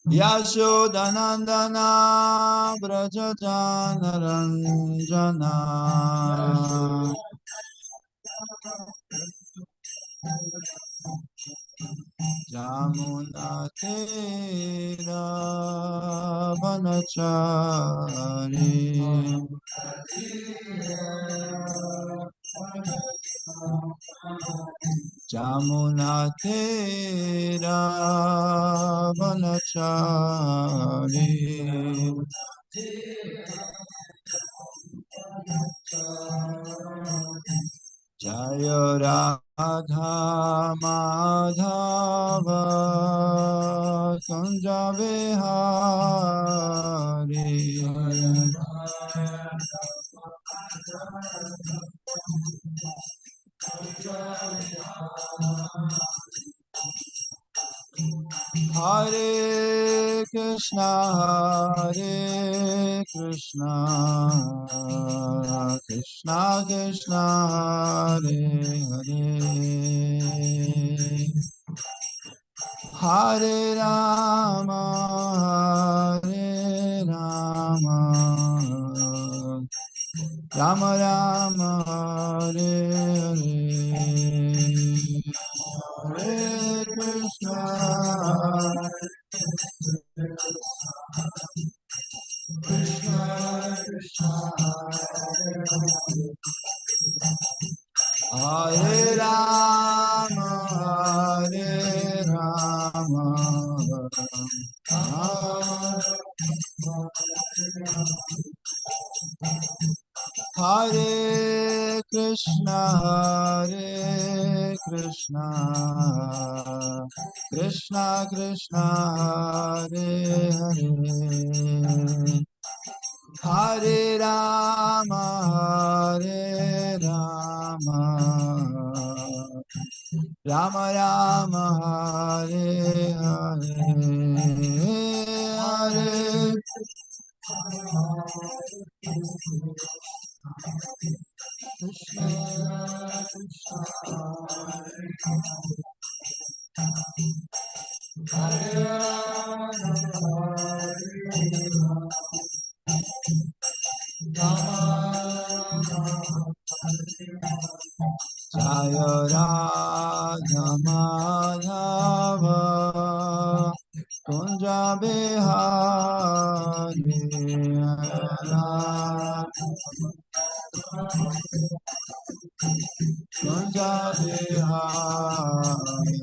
Yashodanandana Brajajanaranjana Jamunatera Vanachari Jamunatera Vanachari Jaya Radha Madhava Kunja Vihari Hare Krishna Krishna Krishna Hare Hare Hare Rama Rama Rama Hare Hare Hare Krishna Krishna Krishna Hare Rama Hare Krishna Krishna Krishna Hare Hare Hare Rama Rama Rama Hare Hare Hare Krishna Krishna Hare Jaya Radha Madhava Kunja Bihari Kunja Bihari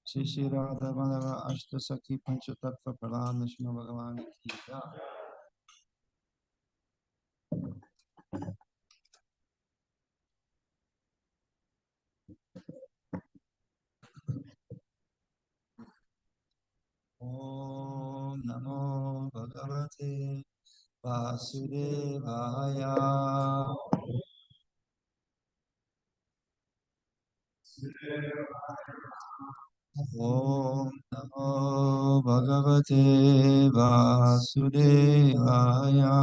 Shri Shri Radha Madhava Ashta Sakhi Panchatattva Pradhan Vishnu Bhagavan Ki Jai. Om Namo Bhagavate Vasudevaya. Om Namo Bhagavate Vasudevaya.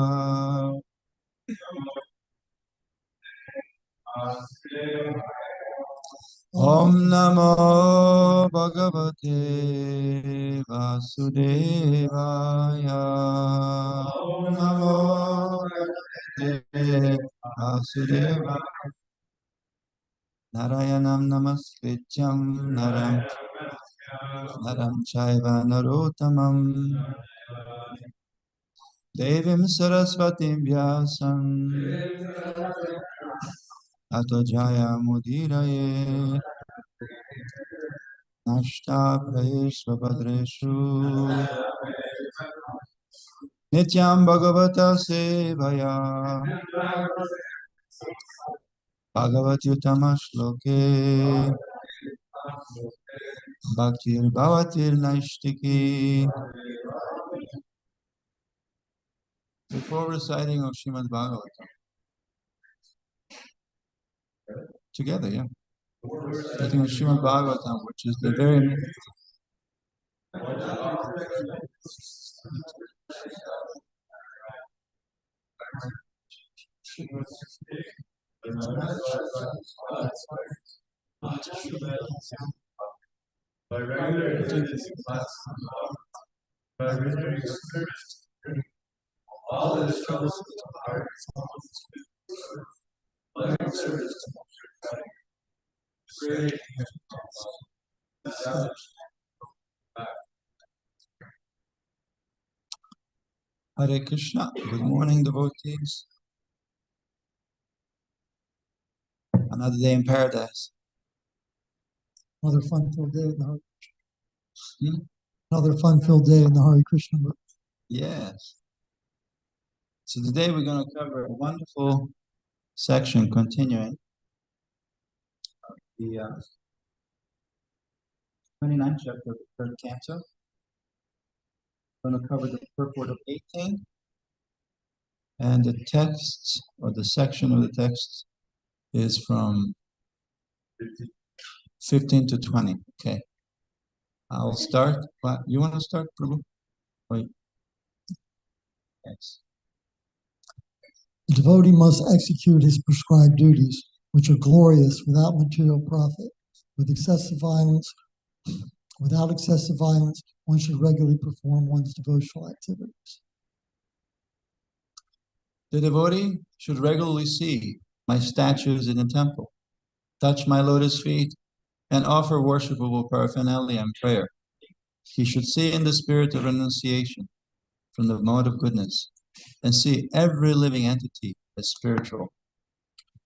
Om Namo Bhagavate Vasudevaya. Om Namo Bhagavate Vasudevaya. Narayanam Namaskrityam Naram Chaiva Narottamam Devim Saraswatim Vyasam Tato Jaya Mudiraye Nashta Prayeshva Bhadreshu Nityam Bhagavata Sevaya Bhagavatyutama Shloke Bhaktir Bhavatir Naishtiki. Before reciting of Srimad Bhagavatam, together, yeah. Reciting of Srimad Bhagavatam, which is the very By regular activities in class, by rendering service, all the struggles of the heart, loving service to great Hare Krishna. Good morning, devotees. Another day in paradise. Another fun-filled day in the Hare Krishna. Another fun-filled day in the Hare Krishna book. Yes. So today we're going to cover a wonderful section continuing the 29th chapter of the third canto. We're going to cover the purport of 18 and the text or the section of the text is from 15 to 20. Okay. I'll start. You want to start, Prabhu? Wait. Yes. The devotee must execute his prescribed duties, which are glorious without material profit. Without excessive violence, one should regularly perform one's devotional activities. The devotee should regularly see my statues in the temple, touch my lotus feet, and offer worshipable paraphernalia and prayer. He should see in the spirit of renunciation from the mode of goodness and see every living entity as spiritual.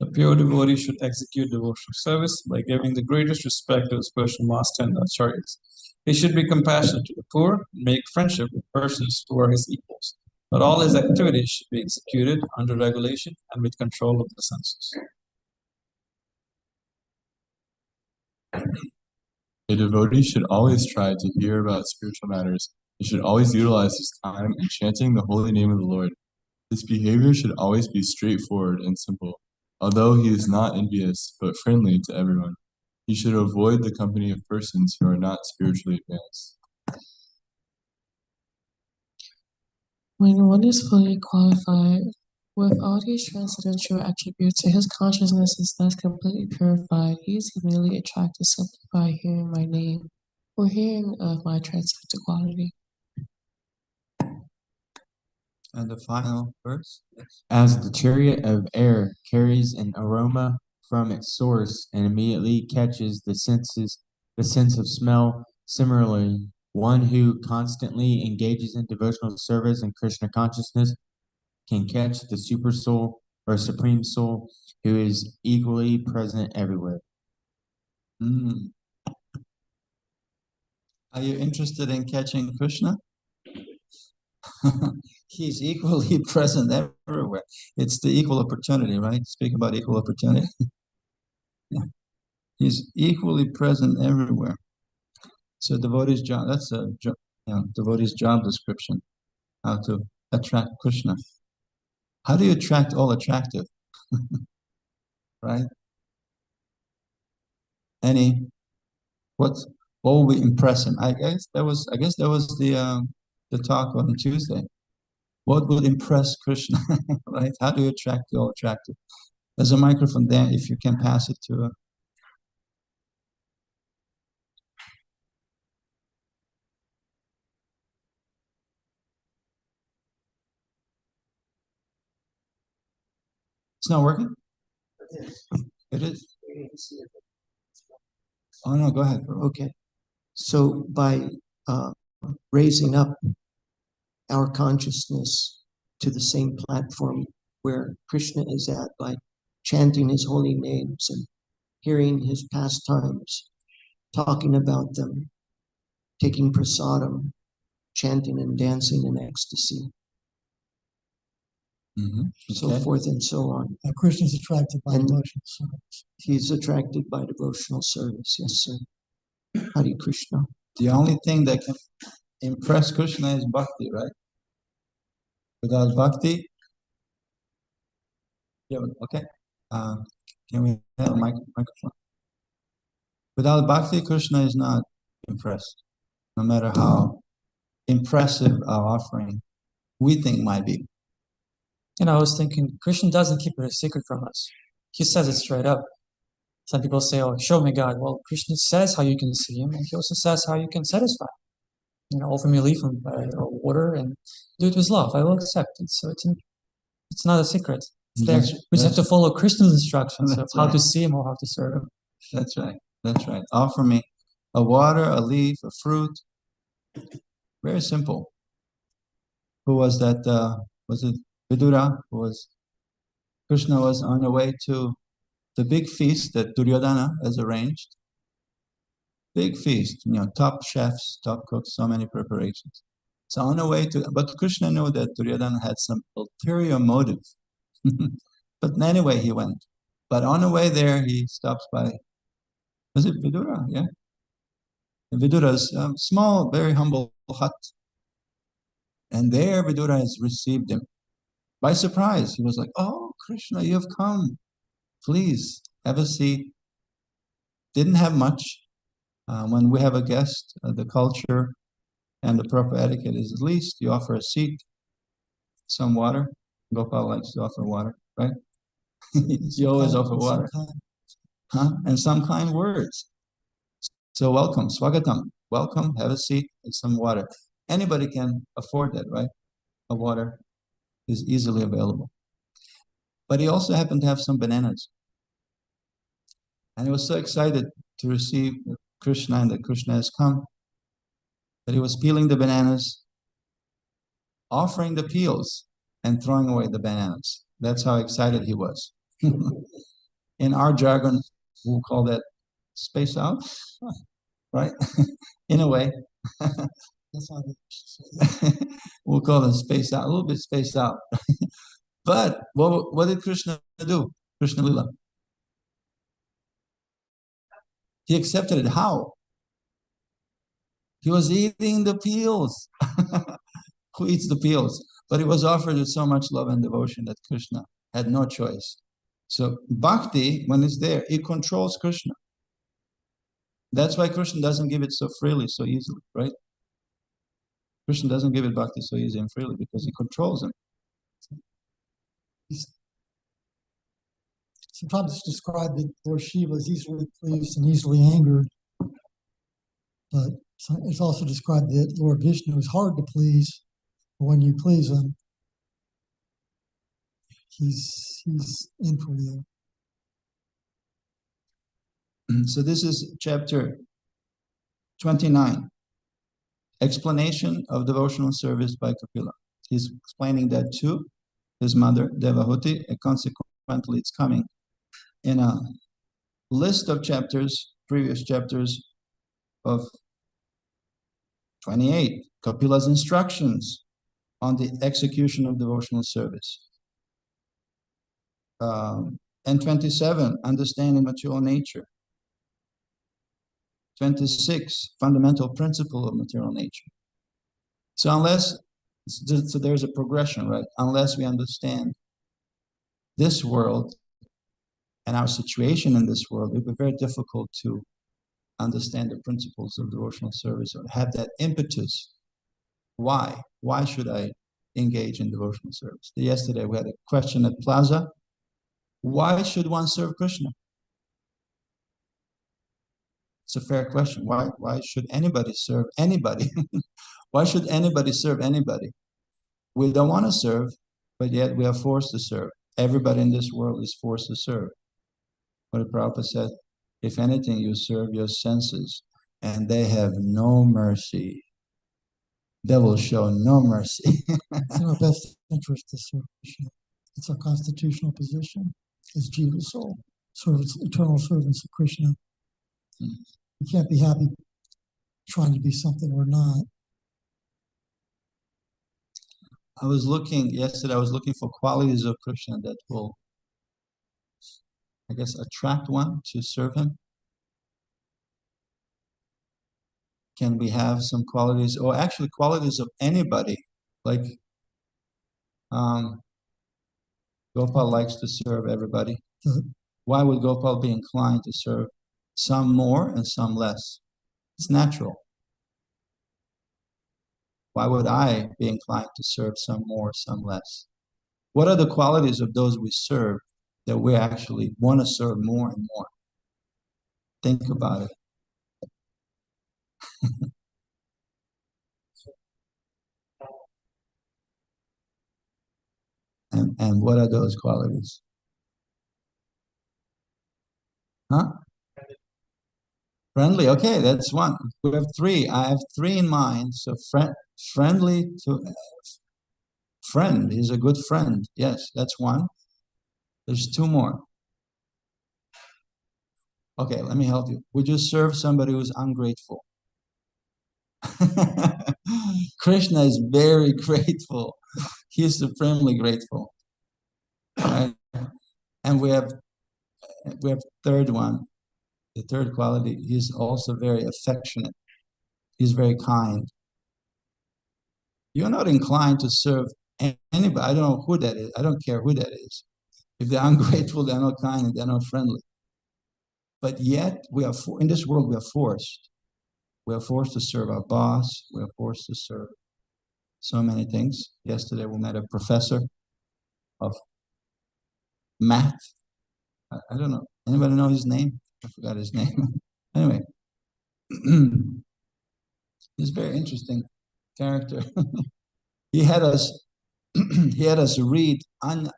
A pure devotee should execute devotional service by giving the greatest respect to his personal master and acharyas. He should be compassionate to the poor and make friendship with persons who are his equals. But all his activities should be executed under regulation and with control of the senses. A devotee should always try to hear about spiritual matters. He should always utilize his time in chanting the holy name of the Lord. His behavior should always be straightforward and simple, although he is not envious but friendly to everyone. He should avoid the company of persons who are not spiritually advanced. When one is fully qualified with all these transcendental attributes and his consciousness is thus completely purified, he is immediately attracted simply by hearing my name or hearing of my transcendental quality. And the final verse? Yes. As the chariot of air carries an aroma from its source and immediately catches the sense of smell, similarly, one who constantly engages in devotional service and Krishna consciousness can catch the super soul or supreme soul who is equally present everywhere. Mm. Are you interested in catching Krishna? He's equally present everywhere. It's the equal opportunity, right? Speak about equal opportunity. Yeah. He's equally present everywhere. So devotee's job, that's a devotee's job description, how to attract Krishna. How do you attract all attractive? Right? What will we impress him? I guess that was the talk on Tuesday. What would impress Krishna? Right? How do you attract the all attractive? There's a microphone there. If you can pass it to her. It's not working? It is. Oh no, go ahead. Okay. So by raising up our consciousness to the same platform where Krishna is at, by chanting his holy names and hearing his pastimes, talking about them, taking prasadam, chanting and dancing in ecstasy, so forth and so on. And Krishna is attracted by devotional service. He's attracted by devotional service, yes, sir. Hare Krishna. The only thing that can impress Krishna is bhakti, right? Without bhakti, yeah, okay. Can we have a microphone? Without bhakti, Krishna is not impressed, no matter how impressive our offering we think might be. And I was thinking, Krishna doesn't keep it a secret from us. he says it straight up. Some people say, "Oh, show me God." Well, Krishna says how you can see Him, and He also says how you can satisfy. Offer me a leaf or water, and do it with love. I will accept it. So it's not a secret. It's there. We just have to follow Krishna's instructions of how to see Him or how to serve Him. That's right. That's right. Offer me a water, a leaf, a fruit. Very simple. Who was that? Was it Vidura? Krishna was on the way to the big feast that Duryodhana has arranged. Big feast, top chefs, top cooks, so many preparations. So on the way but Krishna knew that Duryodhana had some ulterior motive. But anyway, he went. But on the way there, he stops by, was it Vidura? Yeah. Vidura's small, very humble hut. And there Vidura has received him by surprise. He was like, "Oh, Krishna, you have come. Please have a seat." Didn't have much. When we have a guest, the culture and the proper etiquette is at least you offer a seat, some water. Gopal likes to offer water, right? You always offer water. And some kind words. So welcome, swagatam. Welcome, have a seat, and some water. Anybody can afford that, right? A water is easily available. But he also happened to have some bananas. And he was so excited to receive Krishna and that Krishna has come that he was peeling the bananas, offering the peels, and throwing away the bananas. That's how excited he was. In our jargon, we'll call that space out, right? In a way. We'll call them space out, a little bit spaced out. But what did Krishna do? Krishna Lila. He accepted it. How? He was eating the peels. Who eats the peels? But it was offered with so much love and devotion that Krishna had no choice. So bhakti, when it's there, it controls Krishna. That's why Krishna doesn't give it so freely, so easily, right? Krishna doesn't give it bhakti so easy and freely because he controls him. Sometimes it's described that Lord Shiva is easily pleased and easily angered. But it's also described that Lord Vishnu is hard to please. But when you please him, he's in for you. So this is chapter 29. Explanation of devotional service by Kapila. He's explaining that to his mother, Devahuti, and consequently it's coming in a list of chapters, previous chapters of 28, Kapila's instructions on the execution of devotional service. And 27, understanding material nature. 26, fundamental principle of material nature. So there's a progression, right? Unless we understand this world and our situation in this world, it would be very difficult to understand the principles of devotional service or have that impetus. Why? Why should I engage in devotional service? Yesterday we had a question at Plaza. Why should one serve Krishna? It's a fair question. Why should anybody serve anybody? Why should anybody serve anybody? We don't want to serve, but yet we are forced to serve. Everybody in this world is forced to serve. What Prabhupada said, if anything, you serve your senses, and they have no mercy. They will show no mercy. It's in our best interest to serve Krishna. It's our constitutional position as Jiva soul, eternal servants of Krishna. We can't be happy trying to be something we're not. Yesterday I was looking for qualities of Krishna that will, I guess, attract one to serve him. Can we have some qualities, or actually qualities of anybody? Like Gopal likes to serve everybody. Why would Gopal be inclined to serve some more and some less? It's natural. Why would I be inclined to serve some more, some less? What are the qualities of those we serve that we actually want to serve more and more. Think about it. And what are those qualities? Huh? Friendly. Okay, that's one. We have three. I have three in mind. So friendly to friend. He's a good friend. Yes, that's one. There's two more. Okay, let me help you. Would you serve somebody who's ungrateful? Krishna is very grateful. He's supremely grateful. Right? And we have third one. The third quality, he's also very affectionate. He's very kind. You're not inclined to serve anybody. I don't know who that is. I don't care who that is. If they're ungrateful, they're not kind, they're not friendly. But yet, in this world, we are forced. We are forced to serve our boss. We are forced to serve so many things. Yesterday, we met a professor of math. I don't know. Anybody know his name? I forgot his name. Anyway, he's a very interesting character. He had us read Anna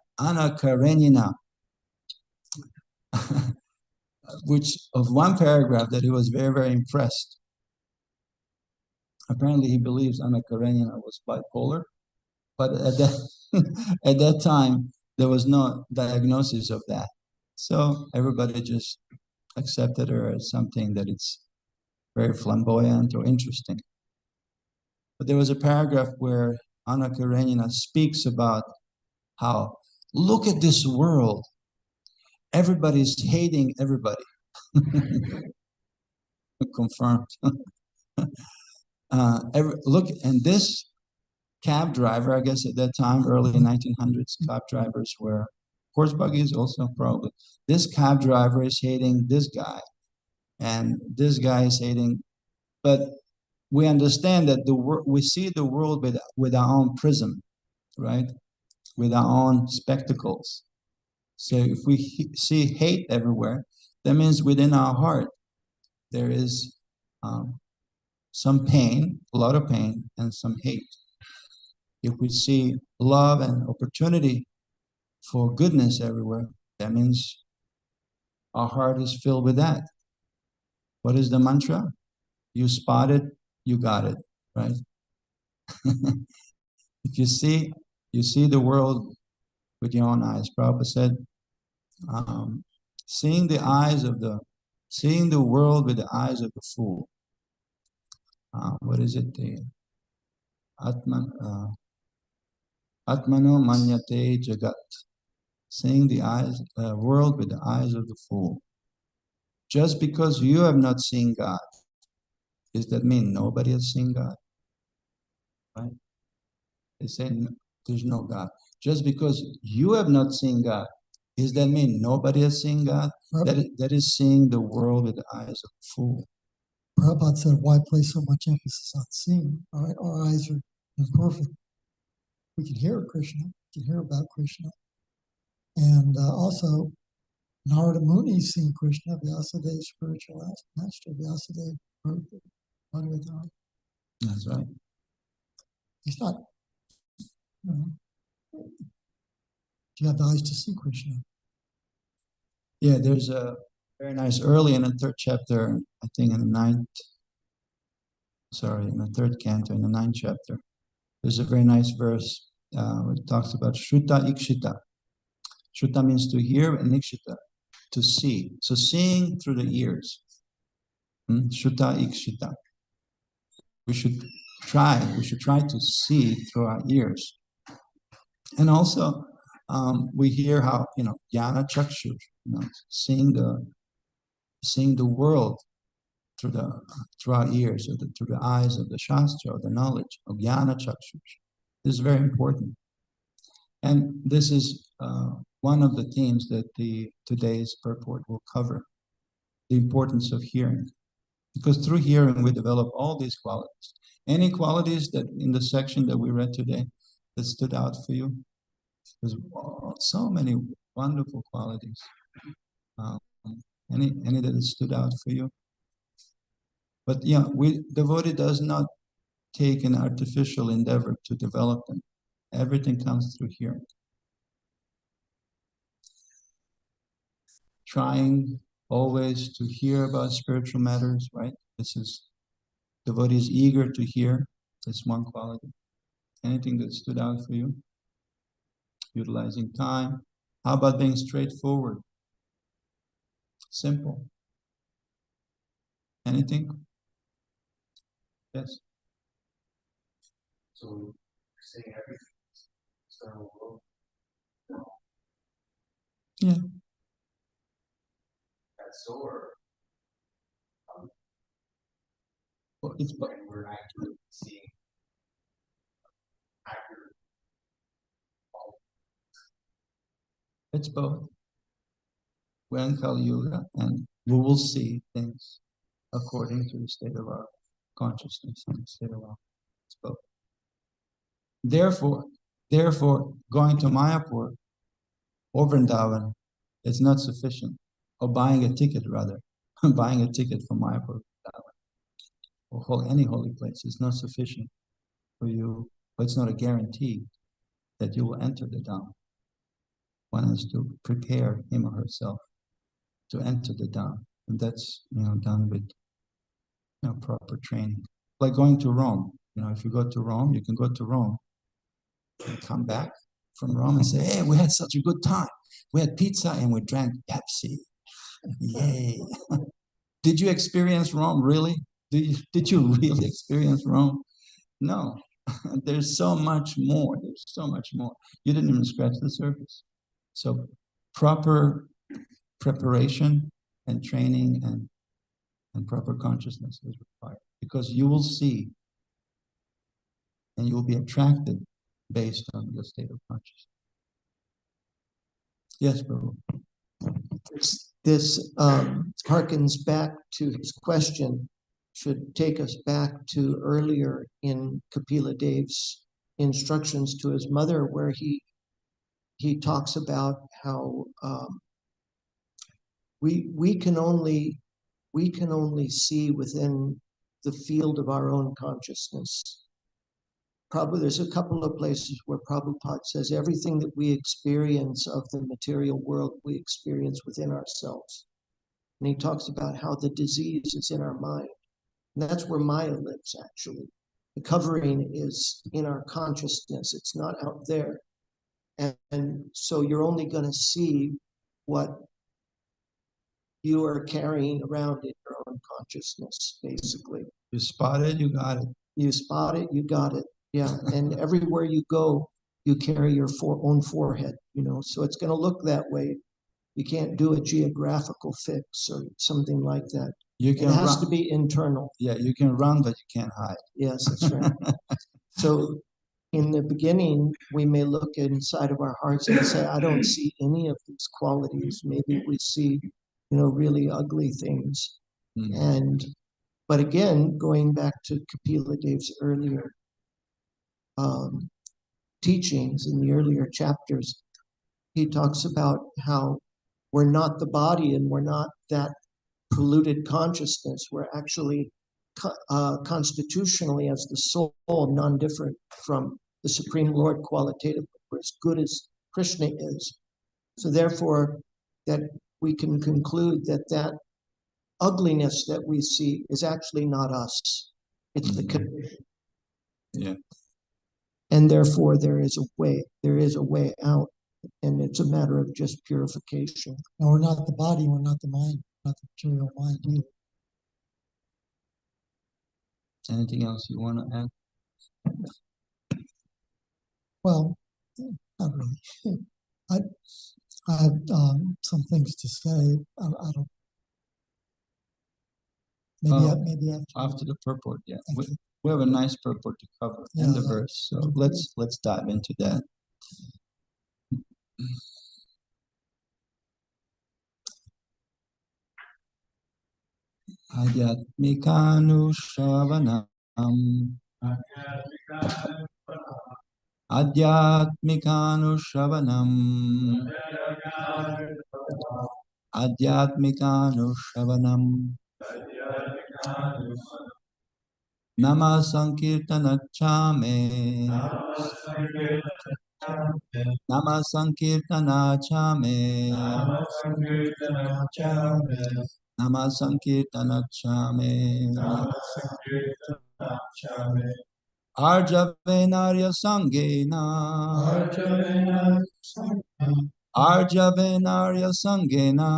Karenina, which of one paragraph that he was very, very impressed. Apparently, he believes Anna Karenina was bipolar, but at that time there was no diagnosis of that. So everybody just accepted her as something that it's very flamboyant or interesting. But there was a paragraph where Anna Karenina speaks about how, look at this world. Everybody's hating everybody. Confirmed. Look, and this cab driver, I guess at that time, early 1900s, cab drivers were horse buggies also probably. This cab driver is hating this guy, and this guy is hating. But we understand that we see the world with our own prism, right? With our own spectacles. So if we see hate everywhere, that means within our heart there is some pain, a lot of pain, and some hate. If we see love and opportunity for goodness everywhere, that means our heart is filled with that. What is the mantra? You spot it, you got it, right? If you see the world with your own eyes. Prabhupada said, seeing the world with the eyes of the fool. What is it? The Atmano Manyate Jagat. Seeing the world with the eyes of the fool. Just because you have not seen God, does that mean nobody has seen God? Right? They say there's no God. Just because you have not seen God, does that mean nobody has seen God? That is seeing the world with the eyes of a fool. Prabhupada said, why place so much emphasis on seeing? All right, our eyes are imperfect. We can hear Krishna, we can hear about Krishna. And also, Narada Muni seen Krishna, Vyasadeva, spiritual master, Vyasadeva, Bhagavatam. That's right. He's not, you have the eyes to see Krishna. Yeah, there's a very nice, early in the third chapter, I think in the third canto, in the 9th chapter, there's a very nice verse where it talks about Shruta Ikshita. Shruta means to hear, and Ikshita, to see. So seeing through the ears. Shruta Ikshita. We should try to see through our ears. And also, we hear how, Jnana Chakshu, seeing the world through our ears, or through the eyes of the Shastra, or the knowledge of Jnana Chakshu. This is very important. And this is one of the themes that today's purport will cover, the importance of hearing. Because through hearing, we develop all these qualities. Any qualities that in the section that we read today that stood out for you? There's so many Wonderful qualities. Um, any that stood out for you? But yeah, devotee does not take an artificial endeavor to develop them. Everything comes through hearing. Trying always to hear about spiritual matters, right? This is devotee is eager to hear. That's one quality. Anything that stood out for you? Utilizing time. How about being straightforward? Simple. Anything? Yes. So you're saying everything external world. Yeah. That's or Well, it's when we're actually seeing accurate. It's both. We're in Kali Yuga, and we will see things according to the state of our consciousness and the state of our. It's both. Therefore, going to Mayapur or Vrindavan is not sufficient, or buying a ticket rather, buying a ticket for Mayapur, or any holy place is not sufficient for you, but it's not a guarantee that you will enter the Dham. One has to prepare him or herself to enter the Dham, and that's done with proper training. Like going to Rome. If you go to Rome, you can go to Rome and come back from Rome and say, "Hey, we had such a good time. We had pizza and we drank Pepsi. Yay!" Did you experience Rome really? Did you really experience Rome? No. There's so much more. There's so much more. You didn't even scratch the surface. So proper preparation and training and proper consciousness is required, because you will see and you will be attracted based on your state of consciousness. Yes, Prabhu. This harkens back to his question, should take us back to earlier in Kapila Dev's instructions to his mother, where he talks about how we can only see within the field of our own consciousness. Prabhu, there's a couple of places where Prabhupada says everything that we experience of the material world, we experience within ourselves. And he talks about how the disease is in our mind. And that's where Maya lives, actually. The covering is in our consciousness. It's not out there. And so you're only going to see what you are carrying around in your own consciousness, basically. You spot it, you got it. You spot it, you got it. Yeah, and everywhere you go, you carry your own forehead, so it's going to look that way. You can't do a geographical fix or something like that. You can It has run. to be internal. Yeah, you can run, but you can't hide. Yes, that's right. So in the beginning, we may look inside of our hearts and say, I don't see any of these qualities. Maybe we see, really ugly things. But again, going back to Kapila Dev's earlier teachings in the earlier chapters, he talks about how we're not the body and we're not that polluted consciousness. We're actually constitutionally, as the soul, non-different from the Supreme Lord qualitatively. We're as good as Krishna is. So therefore, that we can conclude that ugliness that we see is actually not us. It's the condition. Yeah. And therefore, there is a way out, and it's a matter of just purification. And we're not the body, we're not the mind, not the material mind either. Anything else you want to add? Well, not really. I have some things to say. I don't. Maybe after the purport. Yeah, we have a nice purport to cover in the verse, so let's dive into that. Adhyatmikanu shravanam Adhyatmikanushravanam. Adhyatmikanushravanam. Nama Sankirtanachame. Nama Sankirtanachame. Nama Sankirtanachame. Arjavenarya Sangena. Arjavenarya Sangena.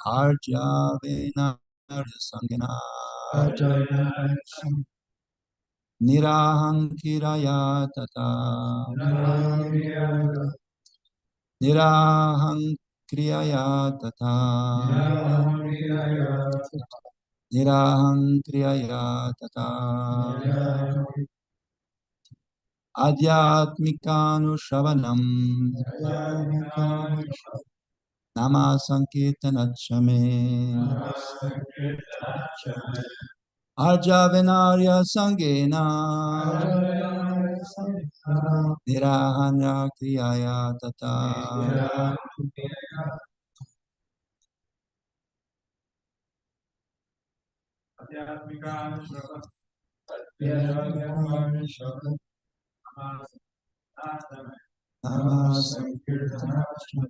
Arjavenarya Sangena. Nirahankiraya tata. Nirahankriyaya tata. Nirahankriyaya tata. Adhyatmikanushravanam. Nama Sankirtanachame. Arjavenarya Sangena. Nirahanya Kriyaya Tata. Nama Sankirtanachame.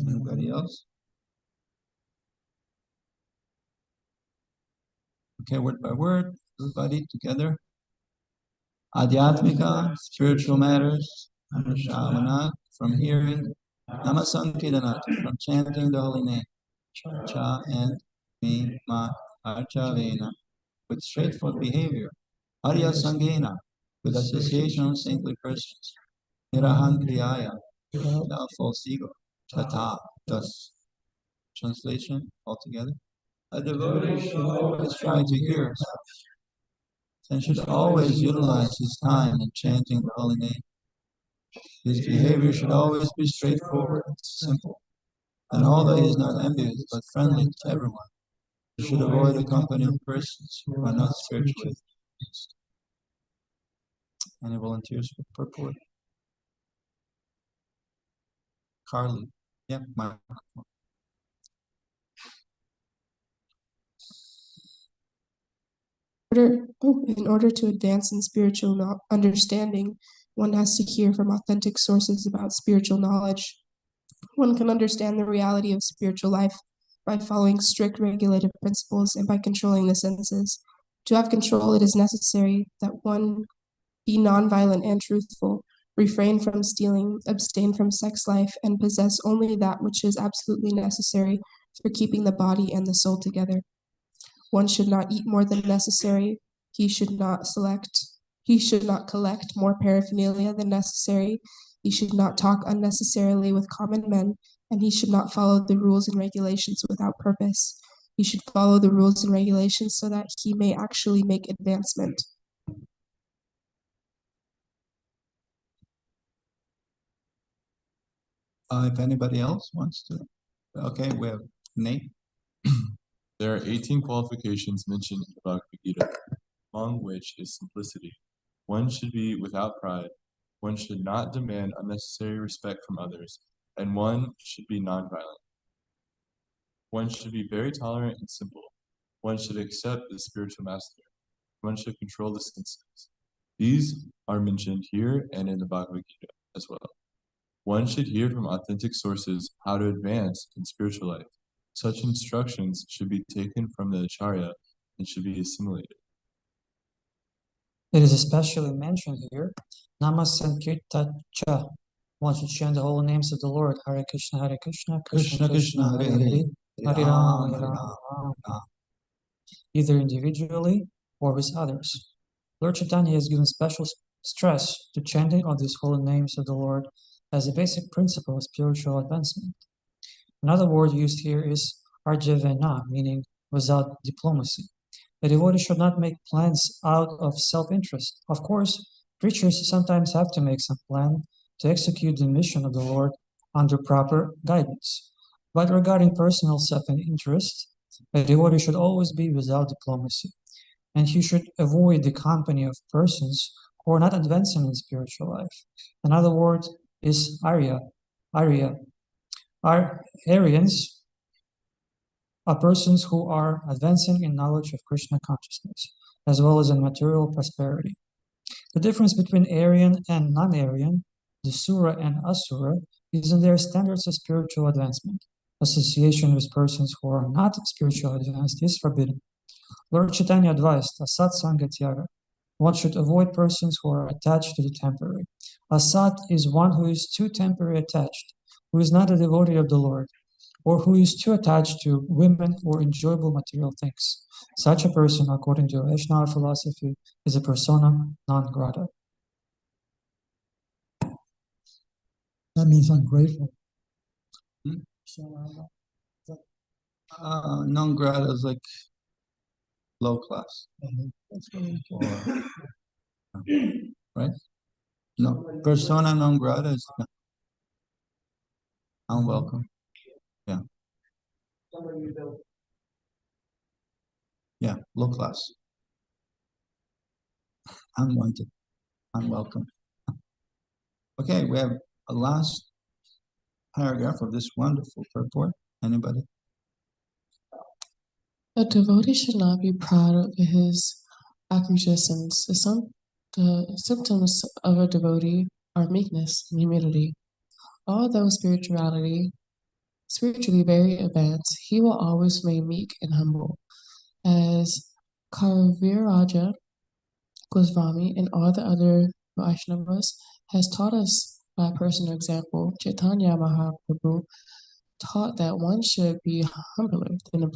Anybody else? Okay, word by word, everybody together. Adhyatmika, spiritual matters. Anushamana, from hearing. Namasankirtanat, from chanting the holy name. Cha and me, ma, archavena, with straightforward behavior. Arya Sangena, with association of saintly persons. Nirahankriyaya, without false ego. Tata, thus. Translation altogether. A devotee should always try to hear and should always utilize his time in chanting the holy name. His behavior should always be straightforward, simple, and although he is not envious but friendly to everyone, he should avoid the company of persons who are not spiritually advanced. Any volunteers for purport? Carly, yeah, microphone. In order to advance in spiritual understanding, one has to hear from authentic sources about spiritual knowledge. One can understand the reality of spiritual life by following strict regulative principles and by controlling the senses. To have control, it is necessary that one be nonviolent and truthful, refrain from stealing, abstain from sex life, and possess only that which is absolutely necessary for keeping the body and the soul together. One should not eat more than necessary. He should not collect more paraphernalia than necessary. He should not talk unnecessarily with common men, and he should not follow the rules and regulations without purpose. He should follow the rules and regulations so that he may actually make advancement. If anybody else wants to. Okay, we have Nate. There are 18 qualifications mentioned in the Bhagavad Gita, among which is simplicity. One should be without pride, one should not demand unnecessary respect from others, and one should be nonviolent. One should be very tolerant and simple. One should accept the spiritual master. One should control the senses. These are mentioned here and in the Bhagavad Gita as well. One should hear from authentic sources how to advance in spiritual life. Such instructions should be taken from the Acharya and should be assimilated. It is especially mentioned here, Nama Sankirtacha. One should chant the holy names of the Lord, Hare Krishna, Krishna Krishna, Hare Hare, Hare Hare Ram, Ram, Hare Hare Ram. Ram, Ram. either individually or with others. Lord Chaitanya has given special stress to chanting of these holy names of the Lord as a basic principle of spiritual advancement. Another word used here is arjavena, meaning without diplomacy. A devotee should not make plans out of self-interest. Of course, preachers sometimes have to make some plan to execute the mission of the Lord under proper guidance. But regarding personal self-interest, a devotee should always be without diplomacy, and he should avoid the company of persons who are not advancing in spiritual life. Another word is Arya. Aryans are persons who are advancing in knowledge of Krishna consciousness, as well as in material prosperity. The difference between Aryan and non-Aryan, the Sura and Asura, is in their standards of spiritual advancement. Association with persons who are not spiritually advanced is forbidden. Lord Chaitanya advised Asat Sangha Tyaga. One should avoid persons who are attached to the temporary. Asat is one who is too temporary attached, who is not a devotee of the Lord, or who is too attached to women or enjoyable material things. Such a person, according to Vaishnava philosophy, is a persona non grata. That means ungrateful. Hmm? So, Non grata is like low class, that's very important. right? No, persona non grata is unwelcome. Yeah, low class, unwanted, unwelcome. Okay, we have a last paragraph of this wonderful purport. Anybody? A devotee should not be proud of his acquiescence. The symptoms of a devotee are meekness and humility. Although spiritually very advanced, he will always remain meek and humble. As Kaviraj Goswami and all the other Vaishnavas has taught us by personal example, Chaitanya Mahaprabhu taught that one should be humbler than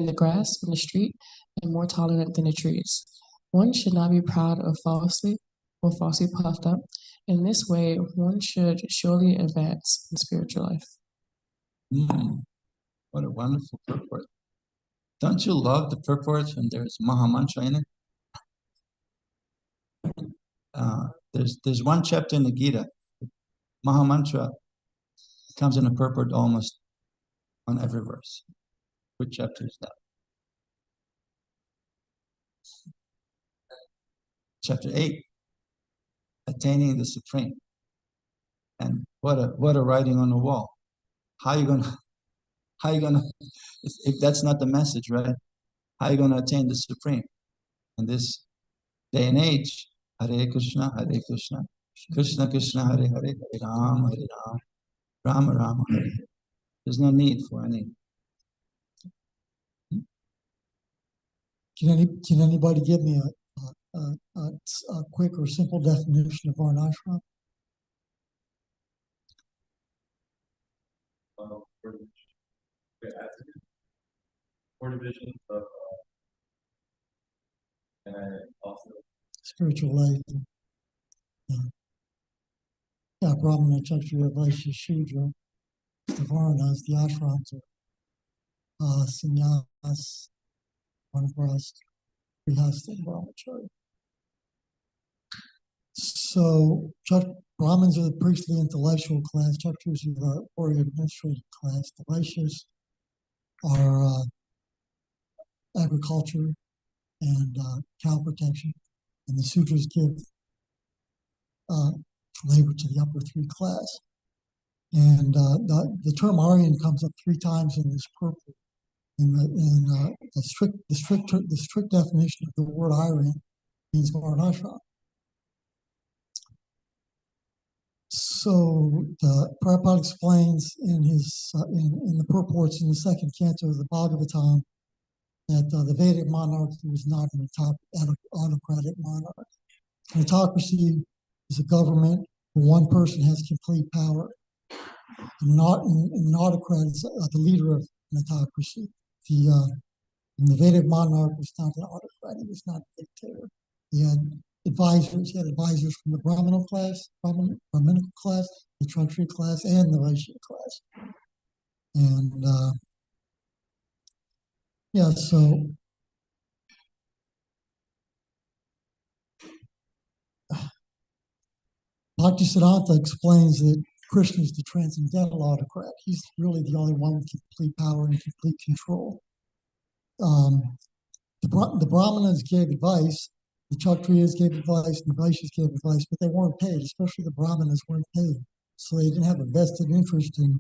the grass on the street and more tolerant than the trees. One should not be proud of falsely puffed up. In this way, one should surely advance in spiritual life. What a wonderful purport. Don't you love the purports when there's Mahamantra in it? There's one chapter in the Gita. Mahamantra comes in a purport almost on every verse. Which chapter is that? Chapter 8, Attaining the Supreme. And what a writing on the wall. How you gonna if that's not the message, right? How you gonna attain the Supreme? In this day and age, Hare Krishna, Krishna Krishna, Hare Hare, Hare Rama, Rama Rama, Hare Hare. There's no need for any. Can anybody give me a quick or simple definition of varnashram? Four divisions of and also Spiritual life. Yeah, Brahmana, Kshatriya, Vaishya, Shudra, the varnas, the ashrams are sannyas, vanaprastha, grihastha, and brahmacharya. So Brahmins are the priestly intellectual class, Kshatriyas are the warrior administrative class, the Vaishyas are agriculture and cow protection, and the Sudras give labor to the upper three class. And the term Aryan comes up 3 times in this purport. The strict definition of the word Aryan means varnashram. So Prabhupada explains in his in the purports in the second canto of the Bhagavatam that the Vedic monarchy was not an autocratic monarch. An autocracy is a government where one person has complete power. And an autocrat is the leader of an autocracy. The Vedic monarch was not an autocrat. He was not a dictator. He had advisors. He had advisors from the Brahminical class, the Kshatriya class, and the Vaishya class. And yeah, so Bhaktisiddhanta explains that Krishna is the transcendental autocrat. He's really the only one with complete power and complete control. The Brahmanas gave advice, the Kshatriyas gave advice, the Vaishyas gave advice, but they weren't paid, especially the Brahmanas weren't paid. So they didn't have a vested interest in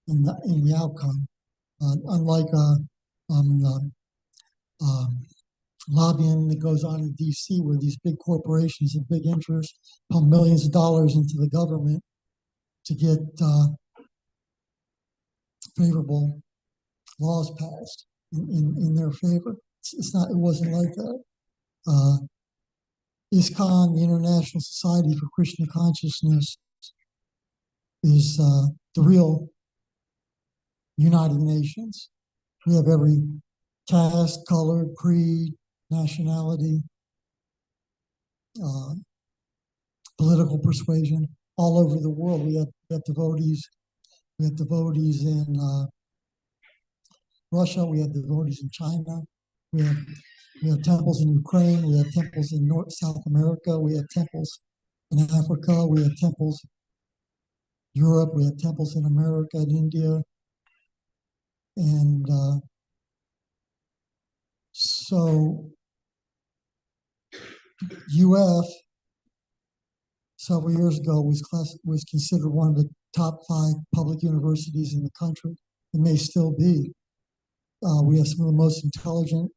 the outcome. Unlike lobbying that goes on in DC, where these big corporations and big interests pump millions of dollars into the government to get favorable laws passed in their favor. It wasn't like that. ISKCON, the International Society for Krishna Consciousness, is the real United Nations. We have every caste, color, creed, nationality, political persuasion all over the world. We have devotees. We have devotees in Russia. We have devotees in China. We have temples in Ukraine. We have temples in South America. We have temples in Africa. We have temples in Europe. We have temples in America and India. And so UF several years ago was considered one of the top 5 public universities in the country. It may still be. We have some of the most intelligent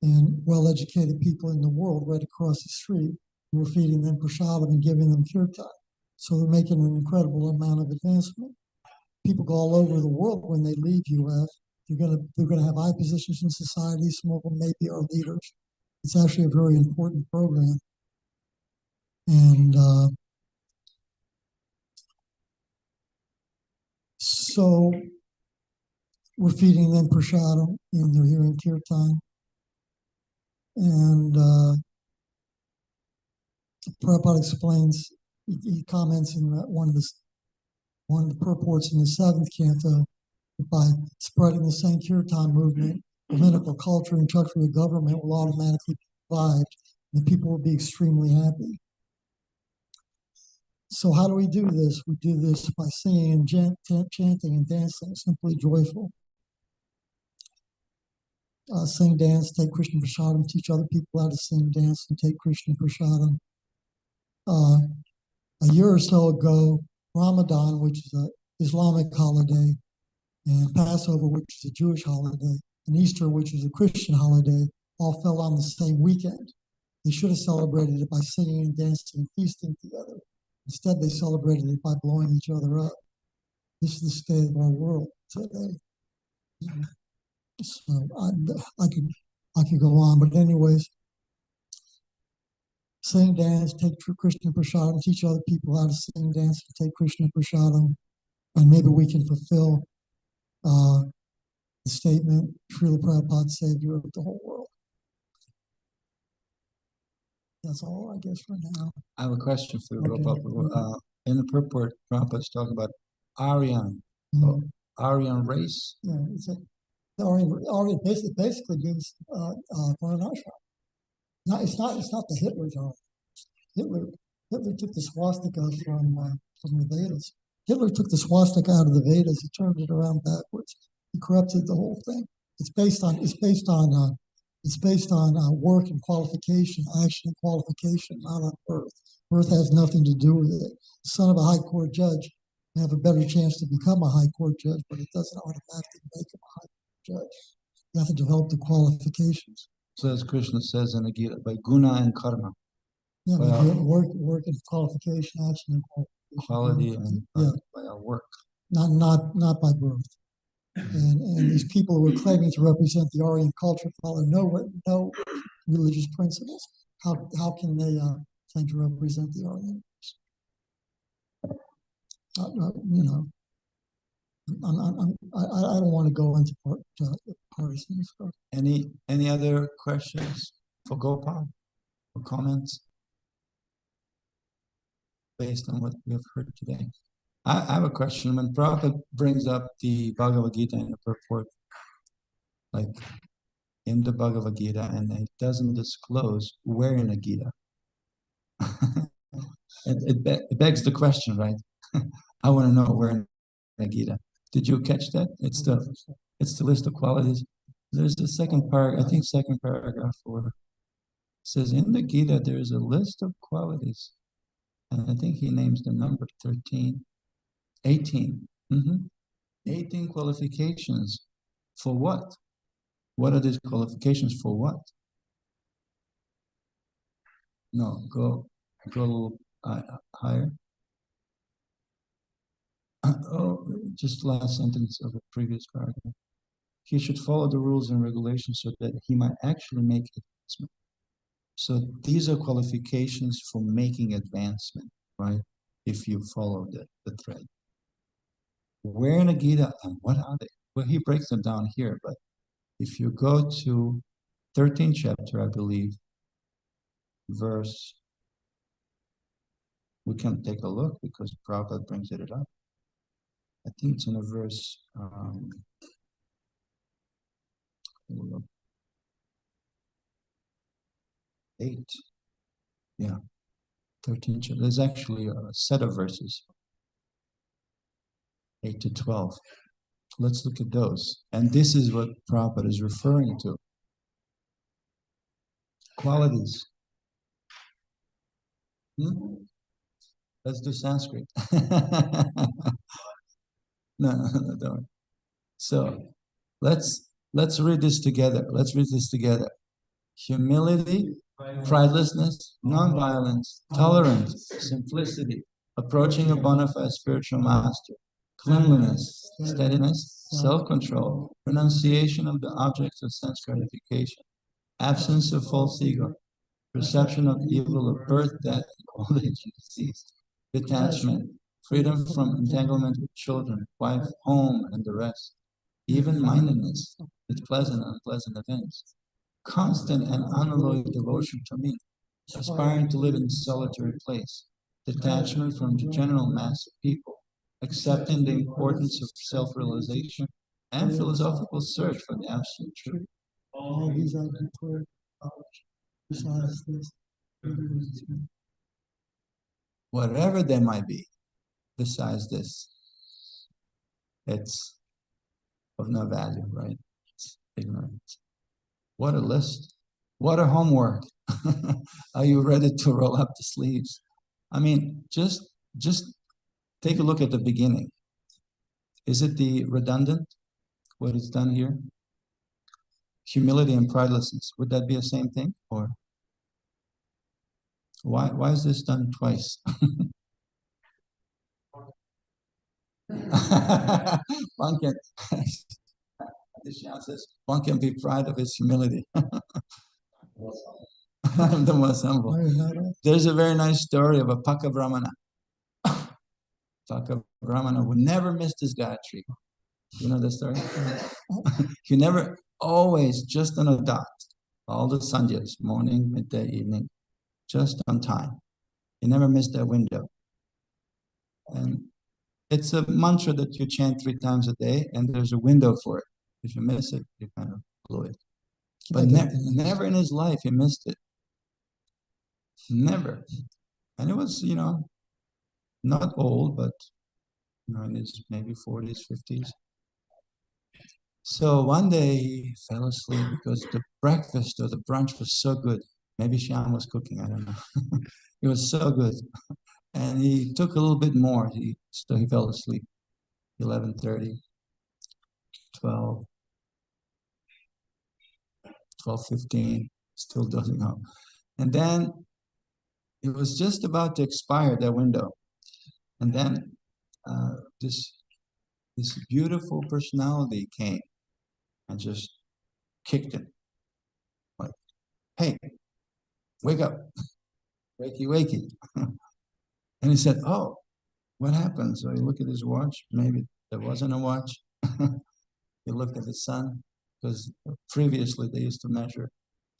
and well-educated people in the world right across the street. We're feeding them prasadam and giving them kirtan. So they're making an incredible amount of advancement. People go all over the world when they leave UF. They're gonna have high positions in society. Some of them maybe are leaders. It's actually a very important program. And so we're feeding them prasadam and they're hearing kirtan. And Prabhupada explains, he comments in one of the purports in the 7th canto, that by spreading the Sankirtan movement, Brahminical culture and Kshatriya government will automatically be revived, and the people will be extremely happy. So how do we do this? We do this by singing and chanting and dancing, simply joyful. Sing, dance, take Krishna prasadam, teach other people how to sing, dance, and take Krishna prasadam. A year or so ago, Ramadan, which is an Islamic holiday, and Passover, which is a Jewish holiday, and Easter, which is a Christian holiday, all fell on the same weekend. They should have celebrated it by singing and dancing and feasting together. Instead, they celebrated it by blowing each other up. This is the state of our world today. So I could go on, but anyways, sing, dance, take Krishna prasadam, teach other people how to sing, dance, and take Krishna prasadam, and maybe we can fulfill the statement, Srila Prabhupada, Savior of the whole world. That's all, I guess, for now. I have a question for you, Okay. Gopal. In the purport, Prabhupada's talking about Aryan, Aryan race. Yeah, Aryan basically means varnashram. It's not the Hitler's Aryan. Hitler took the swastika from the Vedas. Hitler took the swastika out of the Vedas. He turned it around backwards. He corrupted the whole thing. It's based on work and qualification, action and qualification, not on birth. Birth has nothing to do with it. The son of a high court judge may have a better chance to become a high court judge, but it doesn't automatically make him a high court judge. You have to develop the qualifications. So as Krishna says in the Gita, by guna and karma. Yeah, Well, work and qualification, action and qualification. Quality and by our work. Not by birth. And these people who are claiming to represent the Aryan culture follow no religious principles. How can they claim to represent the Aryan? I don't want to go into parties. Any other questions for Gopal or comments based on what we've heard today? I have a question. When Prabhupada brings up the Bhagavad Gita in the purport, like in the Bhagavad Gita, and it doesn't disclose where in the Gita, it begs the question, right? I want to know where in the Gita. Did you catch that? It's the list of qualities. There's the second paragraph, I think second paragraph, or it says in the Gita there's a list of qualities, and I think he names the number 13, 18. 18 qualifications. For what? What are these qualifications for what? No, go a little higher. Oh, just last sentence of the previous paragraph. He should follow the rules and regulations so that he might actually make advancement. So these are qualifications for making advancement, right? If you follow the thread. Where in the Gita and what are they? Well, he breaks them down here, but if you go to 13th chapter, I believe, verse, we can take a look because Prabhupada brings it up. I think it's in a verse, 8. Yeah, 13th chapter. There's actually a set of verses, 8 to 12. Let's look at those. And this is what Prabhupada is referring to. Qualities. Let's do Sanskrit. No, don't. So let's read this together. Let's read this together. Humility, pridelessness, non-violence, tolerance, simplicity, approaching a bona fide spiritual master, cleanliness, steadiness, self-control, renunciation of the objects of sense gratification, absence of false ego, perception of evil of birth, death, old age, and disease, detachment, freedom from entanglement with children, wife, home, and the rest, even-mindedness with pleasant and unpleasant events, constant and unalloyed devotion to me, aspiring to live in a solitary place, detachment from the general mass of people, accepting the importance of self-realization, and philosophical search for the absolute truth. All these I declare besides this. Whatever there might be besides this, it's of no value, right? It's ignorance. What a list. What a homework. Are you ready to roll up the sleeves? I mean, just take a look at the beginning. Is it the redundant, what is done here? Humility and pridelessness. Would that be the same thing? Or why is this done twice? One can, one can be proud of his humility. I'm the most humble. There's a very nice story of a Paka Brahmana. Paka Brahmana would never miss this Gayatri. You know the story? He never, always just on a dot. All the sandhyas, morning, midday, evening, just on time. He never missed that window. And it's a mantra that you chant 3 times a day, and there's a window for it. If you miss it, you kind of blew it. But never in his life he missed it. Never. And it was, not old, but in his maybe 40s, 50s. So one day he fell asleep because the breakfast or the brunch was so good. Maybe Shyam was cooking, I don't know. It was so good. And he took a little bit more. So he fell asleep. 11:30, 12, 12:15, still dozing off. And then it was just about to expire, that window. And then this beautiful personality came and just kicked him. Like, hey, wake up. Wakey, wakey. And he said, oh, what happened? So he looked at his watch, maybe There wasn't a watch. He looked at the sun, because previously they used to measure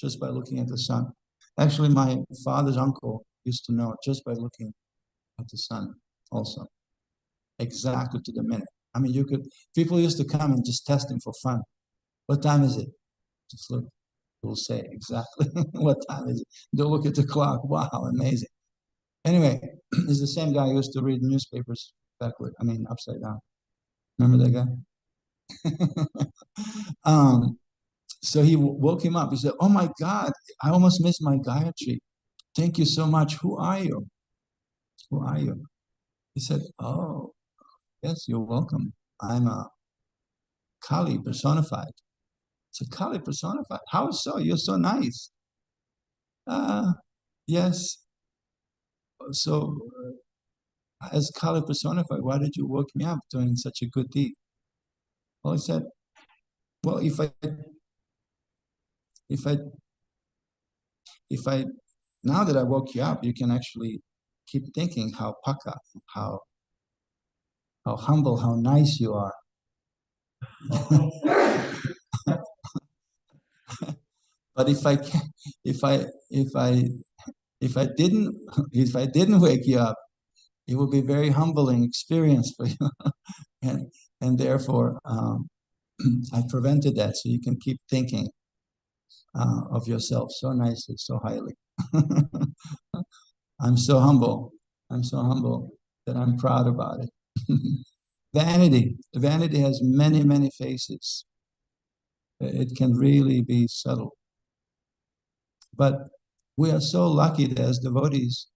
just by looking at the sun. Actually, my father's uncle used to know just by looking at the sun also, exactly to the minute. I mean, people used to come and just test him for fun. What time is it? Just look, he'll say exactly what time is it. They'll look at the clock. Wow, amazing. Anyway, it's the same guy who used to read newspapers upside down. Remember that guy? So he woke him up. He said, "Oh my God, I almost missed my Gayatri. Thank you so much. Who are you? Who are you?" He said, "Oh, yes, you're welcome. I'm a Kali personified." I said, "Kali personified? How so? You're so nice." Yes. So, as Kali personified, why did you wake me up doing such a good deed? Well, he said, "Well, if I now that I woke you up, you can actually keep thinking how paka, how humble, how nice you are." But if I didn't wake you up, it would be a very humbling experience for you, and therefore I prevented that, so you can keep thinking of yourself so nicely, so highly. I'm so humble. I'm so humble that I'm proud about it. Vanity has many, many faces. It can really be subtle. But we are so lucky that as devotees,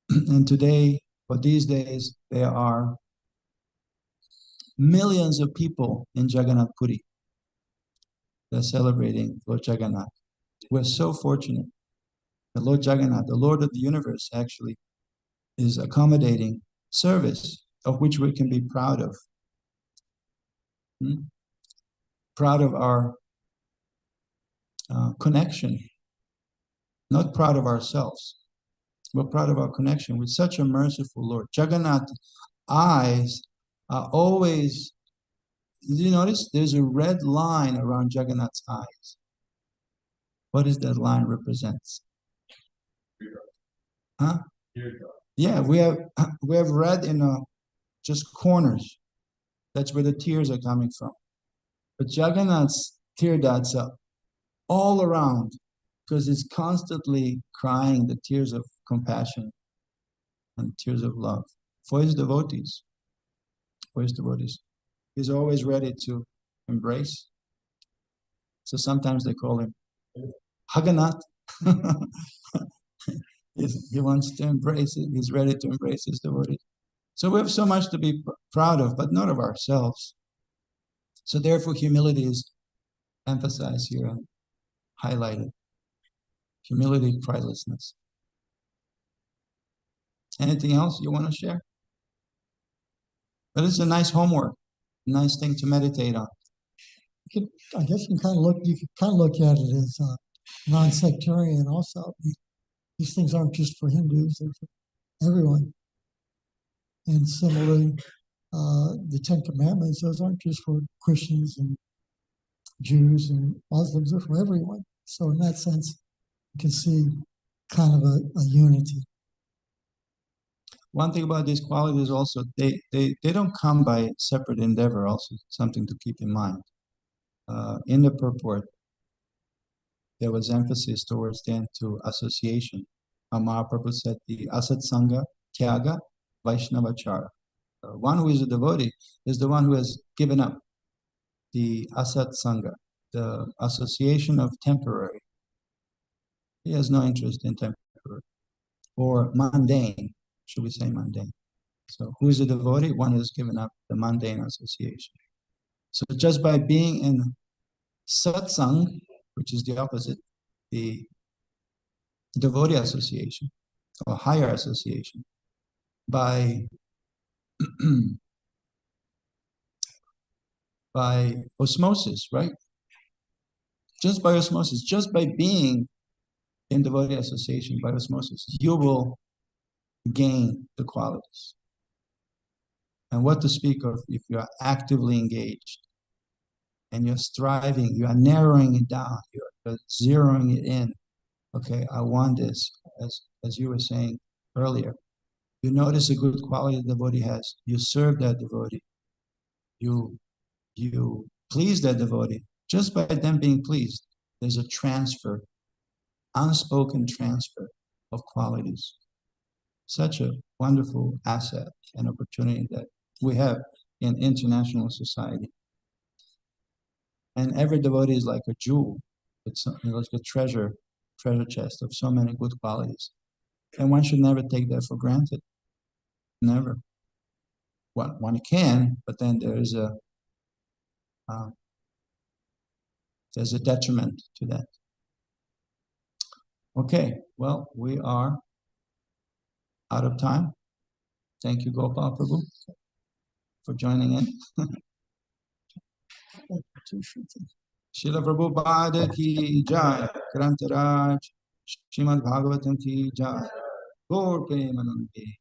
and today, or these days, there are millions of people in Jagannath Puri. They're celebrating Lord Jagannath. We're so fortunate that Lord Jagannath, the Lord of the universe, actually is accommodating service of which we can be proud of. Proud of our connection, not proud of ourselves. We're proud of our connection with such a merciful Lord. Jagannath's eyes are always, did you notice? There's a red line around Jagannath's eyes. What does that line represent? Huh? Yeah, we have red in just corners. That's where the tears are coming from. But Jagannath's tear dots are all around, because it's constantly crying the tears of compassion and tears of love for his devotees. For his devotees. He's always ready to embrace. So sometimes they call him Haganath. He wants to embrace it. He's ready to embrace his devotees. So we have so much to be proud of, but not of ourselves. So therefore, humility is emphasized here and highlighted. Humility, pridelessness. Anything else you want to share? But it's a nice homework, nice thing to meditate on. I guess you can kind of look at it as non-sectarian also. These things aren't just for Hindus, they're for everyone. And similarly, the Ten Commandments, those aren't just for Christians and Jews and Muslims, they're for everyone. So in that sense, you can see kind of a unity. One thing about these qualities also, they don't come by separate endeavor, also something to keep in mind. In the purport, there was emphasis towards the end to association. Mahaprabhu said the asat sangha, tyaga, vaishnavachara. One who is a devotee is the one who has given up the asat sangha, the association of temporary. He has no interest in temporary. Or mundane, should we say mundane? So who is a devotee? One who has given up the mundane association. So just by being in satsang, which is the opposite, the devotee association, or higher association, by osmosis, right? Just by osmosis, just by being in devotee association by osmosis, you will gain the qualities. And what to speak of if you are actively engaged and you're striving, you are narrowing it down, you're zeroing it in. Okay, I want this, as you were saying earlier. You notice a good quality the devotee has. You serve that devotee. You please that devotee. Just by them being pleased, there's a transfer, unspoken transfer of qualities. Such a wonderful asset and opportunity that we have in international society. And every devotee is like a jewel. It's like a treasure chest of so many good qualities. And one should never take that for granted. Never. One can, but then there's a detriment to that. Okay, well, we are out of time. Thank you, Gopal Prabhu, for joining in. Srila Prabhupada ki jai, Grantaraj, Srimad Bhagavatam ki jai, Gaur Premanande.